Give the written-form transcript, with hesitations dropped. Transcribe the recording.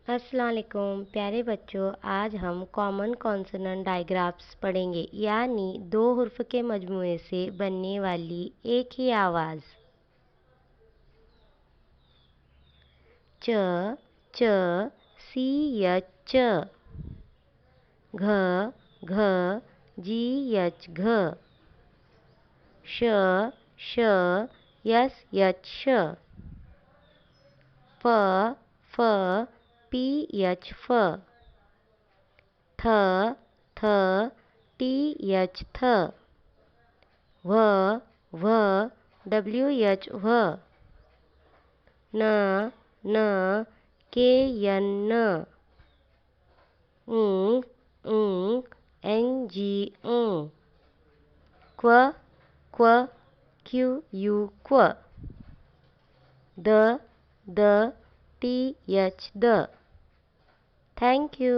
अस्सलाम वालेकुम प्यारे बच्चों। आज हम कॉमन कॉन्सोनेंट डायग्राफ्स पढ़ेंगे, यानी दो हुर्फ के मजमूए से बनने वाली एक ही आवाज़। च च सी यच च, घ घ जी यच घ, श श यस यच श, फ फ पी यच फ, थ थ टी यच थ, व व डब्ल्यू यच व, न न के यन न, ऊँ ऊँ एन जी ऊँ, क्व क्व क्यू यू क्व, the the T H the. Thank you.